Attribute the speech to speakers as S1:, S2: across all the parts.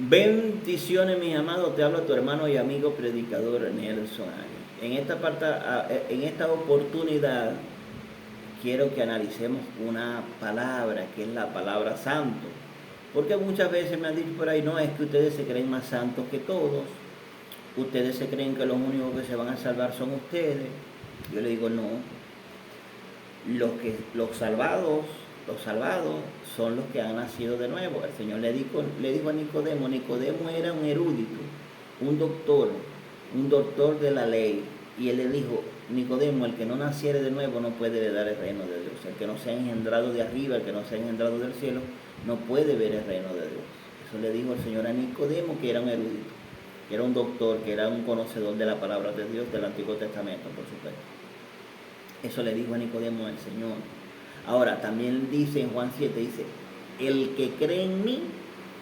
S1: Bendiciones, mis amados, te habla tu hermano y amigo predicador Nelson Arias. En esta oportunidad quiero que analicemos una palabra que es la palabra santo. Porque muchas veces me han dicho por ahí, no, es que ustedes se creen más santos que todos. Ustedes se creen que los únicos que se van a salvar son ustedes. Yo le digo, no. Los salvados son los que han nacido de nuevo. El Señor le dijo a Nicodemo. Nicodemo era un erudito, un doctor de la ley. Y él le dijo, Nicodemo, el que no naciere de nuevo no puede heredar el reino de Dios. El que no sea engendrado de arriba, el que no sea engendrado del cielo, no puede ver el reino de Dios. Eso le dijo el Señor a Nicodemo, que era un erudito, que era un doctor, que era un conocedor de la palabra de Dios, del Antiguo Testamento, por supuesto. Eso le dijo a Nicodemo el Señor. Ahora, también dice en Juan 7, dice, el que cree en mí,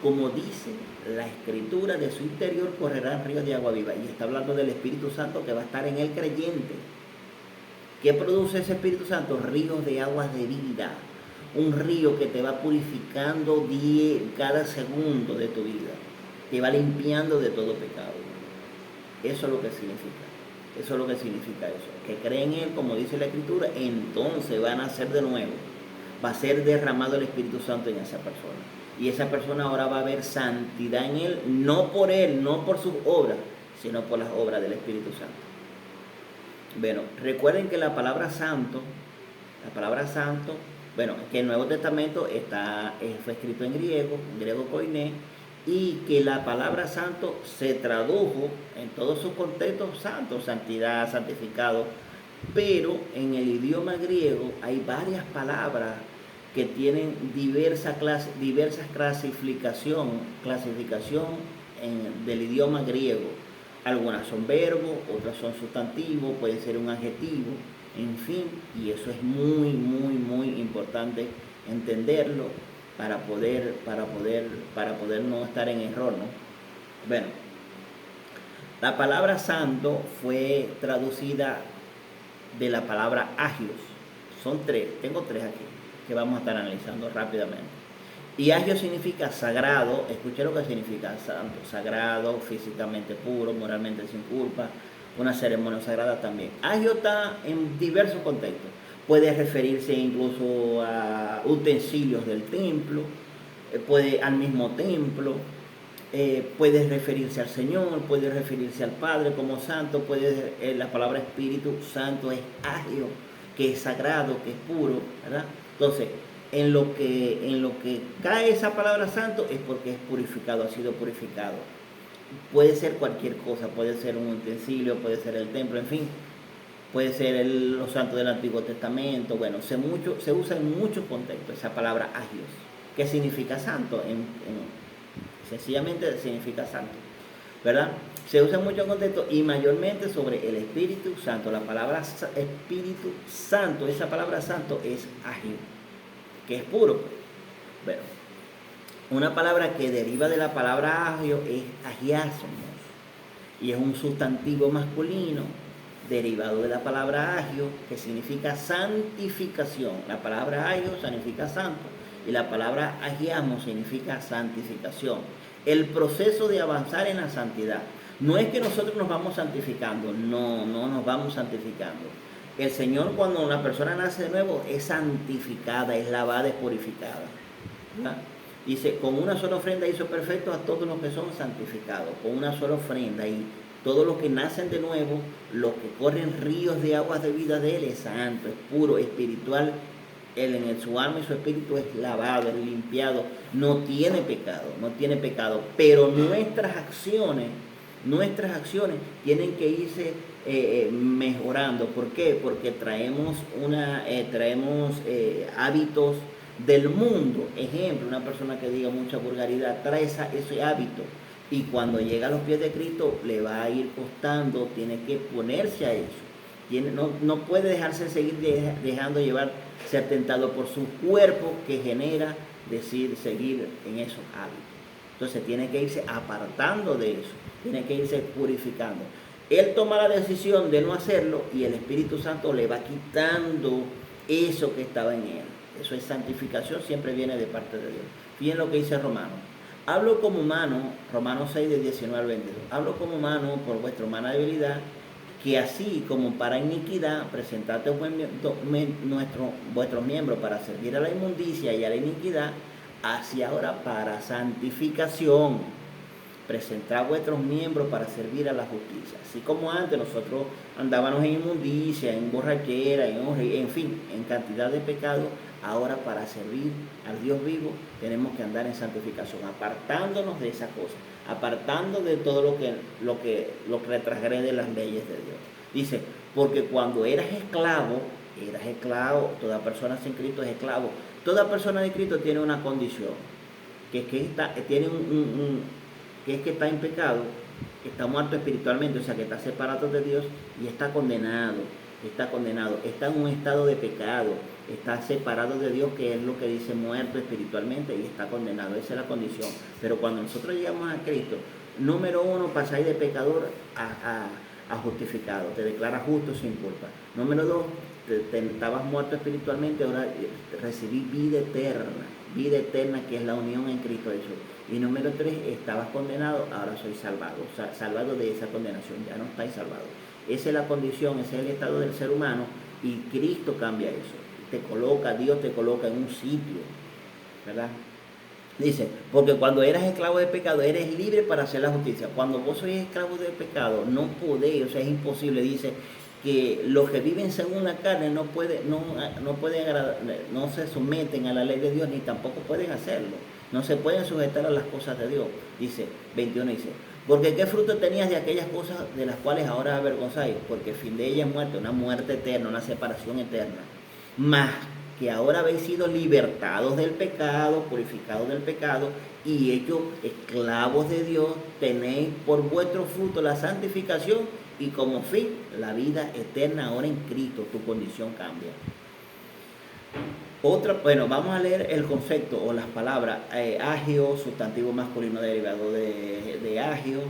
S1: como dice la Escritura, de su interior correrán ríos de agua viva. Y está hablando del Espíritu Santo que va a estar en el creyente. ¿Qué produce ese Espíritu Santo? Ríos de aguas de vida. Un río que te va purificando cada segundo de tu vida. Te va limpiando de todo pecado. Eso es lo que significa. Eso es lo que significa eso. Que creen en Él, como dice la Escritura, entonces van a nacer de nuevo. Va a ser derramado el Espíritu Santo en esa persona. Y esa persona ahora va a ver santidad en Él, no por Él, no por sus obras, sino por las obras del Espíritu Santo. Bueno, recuerden que la palabra santo, bueno, que el Nuevo Testamento fue escrito en griego koiné, y que la palabra santo se tradujo en todos sus contextos santo, santidad, santificado, pero en el idioma griego hay varias palabras que tienen diversas clasificación del idioma griego. Algunas son verbos, otras son sustantivos, puede ser un adjetivo, en fin, y eso es muy, muy, muy importante entenderlo para poder no estar en error, ¿no? Bueno, la palabra santo fue traducida de la palabra agios. Son tres, tengo tres aquí, que vamos a estar analizando rápidamente. Y agios significa sagrado, escuché lo que significa santo, sagrado, físicamente puro, moralmente sin culpa, una ceremonia sagrada también. Agio está en diversos contextos. Puede referirse incluso a utensilios del templo, al mismo templo, puede referirse al Señor, puede referirse al Padre como santo, la palabra Espíritu Santo es agio, que es sagrado, que es puro, ¿verdad? Entonces, en lo que cae esa palabra santo es porque es purificado, ha sido purificado. Puede ser cualquier cosa, puede ser un utensilio, puede ser el templo, en fin. Puede ser los santos del Antiguo Testamento. Bueno, se usa en muchos contextos esa palabra agios. ¿Qué significa santo? Sencillamente significa santo, ¿verdad? Se usa en muchos contextos y mayormente sobre el Espíritu Santo. La palabra Espíritu Santo, esa palabra santo es agio, que es puro. Bueno, una palabra que deriva de la palabra agio es agiasmos y es un sustantivo masculino derivado de la palabra agio, que significa santificación. La palabra agio significa santo y la palabra agiasmo significa santificación. El proceso de avanzar en la santidad. No es que nosotros nos vamos santificando, no nos vamos santificando. El Señor, cuando una persona nace de nuevo, es santificada, es lavada, es purificada, ¿verdad? Dice, con una sola ofrenda hizo perfecto a todos los que son santificados, con una sola ofrenda, y todos los que nacen de nuevo, los que corren ríos de aguas de vida de Él, es santo, es puro, espiritual. Él en su alma y su espíritu es lavado, es limpiado, no tiene pecado, pero nuestras acciones tienen que irse mejorando. ¿Por qué? Porque traemos hábitos del mundo. Ejemplo, una persona que diga mucha vulgaridad trae ese hábito, y cuando llega a los pies de Cristo le va a ir costando, tiene que ponerse a eso. No puede dejarse seguir dejando llevar, ser tentado por su cuerpo, que genera seguir en esos hábitos. Entonces tiene que irse apartando de eso, tiene que irse purificando. Él toma la decisión de no hacerlo y el Espíritu Santo le va quitando eso que estaba en él. Eso es santificación, siempre viene de parte de Dios. Fíjense lo que dice Romanos. Hablo como humano, Romanos 6, de 19 al 22. Hablo como humano por vuestra humana debilidad, que así como para iniquidad, presentad vuestros miembros para servir a la inmundicia y a la iniquidad, así ahora para santificación. Presentad vuestros miembros para servir a la justicia. Así como antes nosotros andábamos en inmundicia, en borrachera, en fin, en cantidad de pecados, ahora para servir al Dios vivo tenemos que andar en santificación, apartándonos de esas cosas, apartando de todo lo que transgrede las leyes de Dios. Dice, porque cuando eras esclavo, toda persona sin Cristo es esclavo. Toda persona de Cristo tiene una condición, que es que está en pecado, está muerto espiritualmente, o sea que está separado de Dios y está condenado, está en un estado de pecado, está separado de Dios, que es lo que dice muerto espiritualmente, y está condenado. Esa es la condición. Pero cuando nosotros llegamos a Cristo, número uno, pasáis de pecador a justificado, te declara justo sin culpa. Número dos, estabas muerto espiritualmente, ahora recibí vida eterna, que es la unión en Cristo Jesús. Y número tres, estabas condenado, ahora soy salvado, salvado de esa condenación, ya no estáis salvados. Esa es la condición, ese es el estado del ser humano, y Cristo cambia eso. Dios te coloca en un sitio, ¿verdad? Dice, porque cuando eras esclavo de pecado, eres libre para hacer la justicia. Cuando vos sois esclavo de pecado, no podéis, o sea, es imposible. Dice que los que viven según la carne no se someten a la ley de Dios, ni tampoco pueden hacerlo. No se pueden sujetar a las cosas de Dios. Dice, 21 dice, porque qué fruto tenías de aquellas cosas de las cuales ahora avergonzáis, porque el fin de ellas es muerte, una muerte eterna, una separación eterna. Más que ahora habéis sido libertados del pecado, purificados del pecado y hechos esclavos de Dios, tenéis por vuestro fruto la santificación y como fin la vida eterna ahora en Cristo. Tu condición cambia. Vamos a leer el concepto o las palabras. Agio, sustantivo masculino derivado de agio,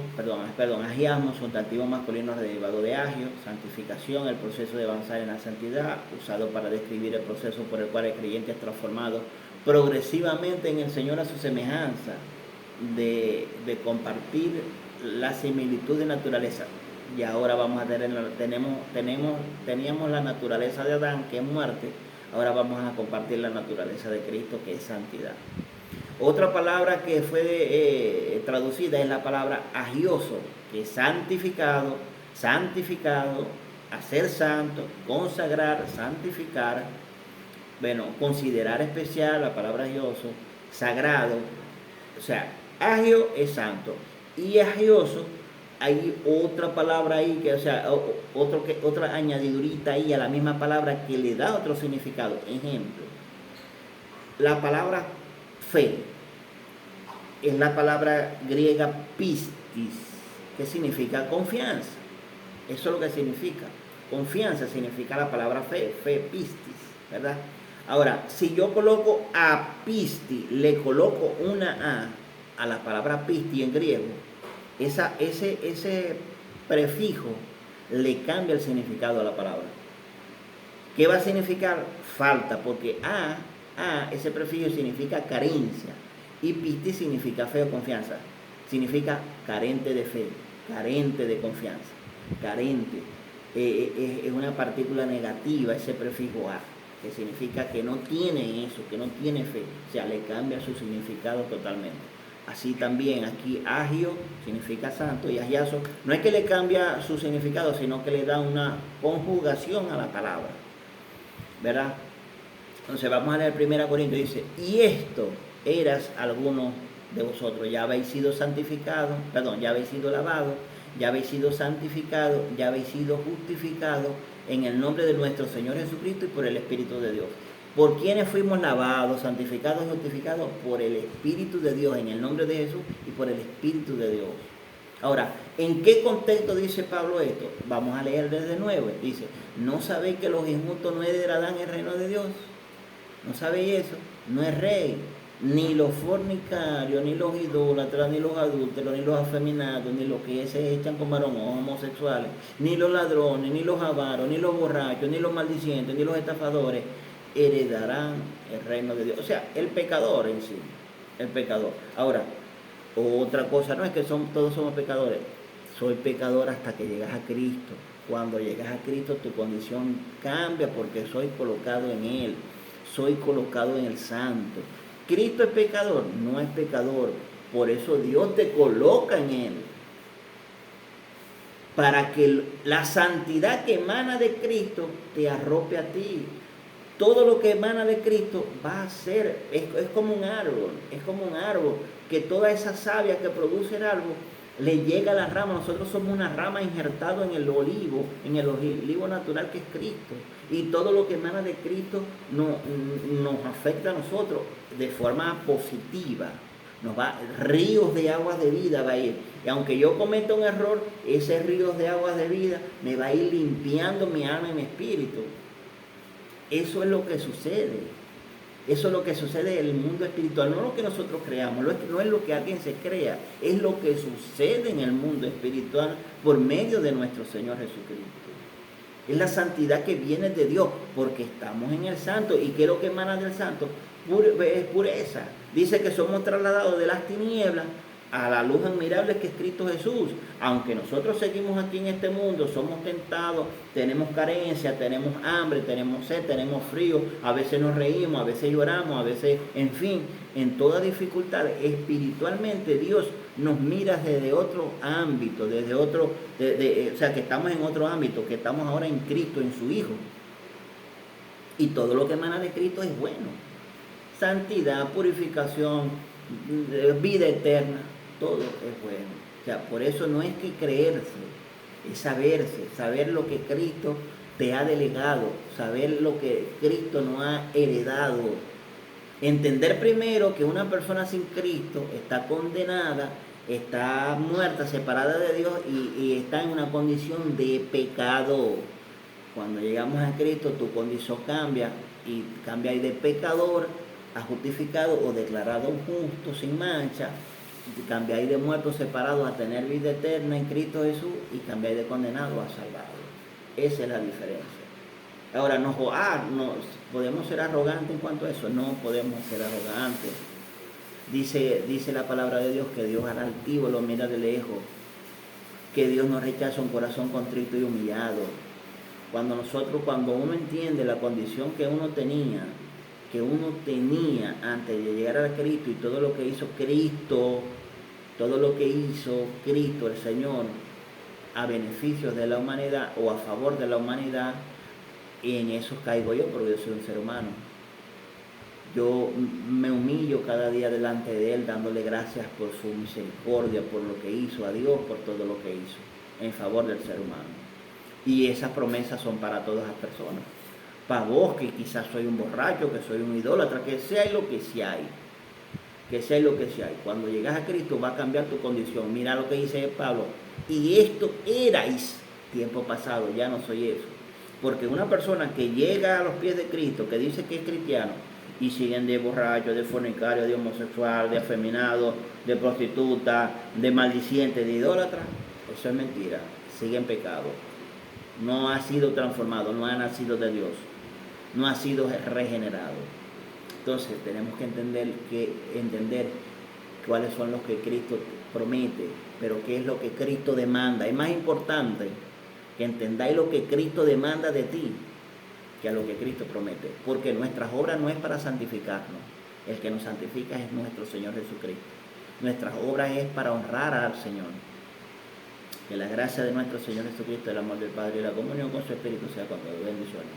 S1: agiasmo, sustantivo masculino derivado de agio. Santificación, el proceso de avanzar en la santidad, usado para describir el proceso por el cual el creyente es transformado progresivamente en el Señor a su semejanza, de compartir la similitud de naturaleza. Y ahora vamos a teníamos la naturaleza de Adán, que es muerte. Ahora vamos a compartir la naturaleza de Cristo, que es santidad. Otra palabra que fue traducida es la palabra agioso, que es santificado, hacer santo, consagrar, santificar, considerar especial, la palabra agioso, sagrado. O sea, agio es santo y agioso. Hay otra palabra ahí, otra añadidurita ahí a la misma palabra que le da otro significado. Ejemplo, la palabra fe es la palabra griega pistis, que significa confianza. Eso es lo que significa. Confianza significa la palabra fe pistis, ¿verdad? Ahora, si yo coloco a pisti, le coloco una a la palabra pisti en griego, ese prefijo le cambia el significado a la palabra. ¿Qué va a significar? Falta, porque ese prefijo significa carencia, y pisti significa fe o confianza. Significa carente de fe, carente de confianza, carente. Es una partícula negativa ese prefijo a, que significa que no tiene eso, que no tiene fe. O sea, le cambia su significado totalmente. Así también aquí agio significa santo y agiazo no es que le cambia su significado, sino que le da una conjugación a la palabra, ¿verdad? Entonces vamos a leer 1 Corintios, dice, y esto eras algunos de vosotros, ya habéis sido santificados, ya habéis sido lavados, ya habéis sido santificados, ya habéis sido justificados en el nombre de nuestro Señor Jesucristo y por el Espíritu de Dios. ¿Por quiénes fuimos lavados, santificados y justificados? Por el Espíritu de Dios, en el nombre de Jesús y por el Espíritu de Dios. Ahora, ¿en qué contexto dice Pablo esto? Vamos a leer desde nuevo. Dice, ¿no sabéis que los injustos no heredarán el reino de Dios? ¿No sabéis eso? No es rey, ni los fornicarios, ni los idólatras, ni los adúlteros, ni los afeminados, ni los que se echan con varones homosexuales, ni los ladrones, ni los avaros, ni los borrachos, ni los maldicientes, ni los estafadores heredarán el reino de Dios. O sea, el pecador en sí, el pecador. Ahora, O otra cosa, no es que todos somos pecadores. Soy pecador hasta que llegas a Cristo. Cuando llegas a Cristo tu condición cambia porque soy colocado en Él. Soy colocado en el Santo. ¿Cristo es pecador? No es pecador. Por eso Dios te coloca en Él. Para que la santidad que emana de Cristo te arrope a ti. Todo lo que emana de Cristo va a ser, es como un árbol, que toda esa savia que produce el árbol le llega a la rama. Nosotros somos una rama injertada en el olivo natural que es Cristo. Y todo lo que emana de Cristo nos afecta a nosotros de forma positiva. Ríos de aguas de vida va a ir. Y aunque yo cometa un error, ese ríos de aguas de vida me va a ir limpiando mi alma y mi espíritu. Eso es lo que sucede. Eso es lo que sucede en el mundo espiritual. No lo que nosotros creamos, no es lo que alguien se crea. Es lo que sucede en el mundo espiritual por medio de nuestro Señor Jesucristo. Es la santidad que viene de Dios porque estamos en el Santo. ¿Y qué es lo que emana del Santo? Es pureza. Dice que somos trasladados de las tinieblas a la luz admirable que es Cristo Jesús. Aunque nosotros seguimos aquí en este mundo, somos tentados, tenemos carencia, tenemos hambre, tenemos sed, tenemos frío, a veces nos reímos, a veces lloramos, a veces, en fin, en toda dificultad, espiritualmente Dios nos mira desde otro ámbito, desde otro, o sea, que estamos en otro ámbito, que estamos ahora en Cristo, en su Hijo. Y todo lo que emana de Cristo es bueno. Santidad, purificación, vida eterna, todo es bueno. O sea, por eso no es que creerse, es saber lo que Cristo te ha delegado, saber lo que Cristo nos ha heredado. Entender primero que una persona sin Cristo está condenada, está muerta, separada de Dios y está en una condición de pecado. Cuando llegamos a Cristo, tu condición cambia y cambia de pecador a justificado o declarado justo sin mancha, cambiáis de muerto separado a tener vida eterna en Cristo Jesús y cambiáis de condenado a salvado. Esa es la diferencia. Ahora, no podemos ser arrogantes en cuanto a eso, no podemos ser arrogantes. Dice la palabra de Dios que Dios al altivo lo mira de lejos, que Dios no rechaza un corazón contrito y humillado. Cuando uno entiende la condición que uno tenía antes de llegar a Cristo y todo lo que hizo Cristo, el Señor, a beneficio de la humanidad o a favor de la humanidad, y en eso caigo yo porque yo soy un ser humano. Yo me humillo cada día delante de Él, dándole gracias por su misericordia, por lo que hizo, a Dios por todo lo que hizo en favor del ser humano. Y esas promesas son para todas las personas. Para vos, que quizás soy un borracho, que soy un idólatra, que sea lo que sea hay. Que sea lo que sea hay. Cuando llegas a Cristo va a cambiar tu condición. Mira lo que dice Pablo. Y esto erais tiempo pasado, ya no soy eso. Porque una persona que llega a los pies de Cristo, que dice que es cristiano, y siguen de borracho, de fornicario, de homosexual, de afeminado, de prostituta, de maldiciente, de idólatra, eso es mentira. Sigue en pecado. No ha sido transformado, no ha nacido de Dios, no ha sido regenerado. Entonces tenemos que entender cuáles son los que Cristo promete, pero qué es lo que Cristo demanda. Es más importante que entendáis lo que Cristo demanda de ti que a lo que Cristo promete, porque nuestras obras no es para santificarnos. El que nos santifica es nuestro Señor Jesucristo. Nuestras obras es para honrar al Señor. Que la gracia de nuestro Señor Jesucristo, el amor del Padre y la comunión con su Espíritu sea con todos. Bendiciones.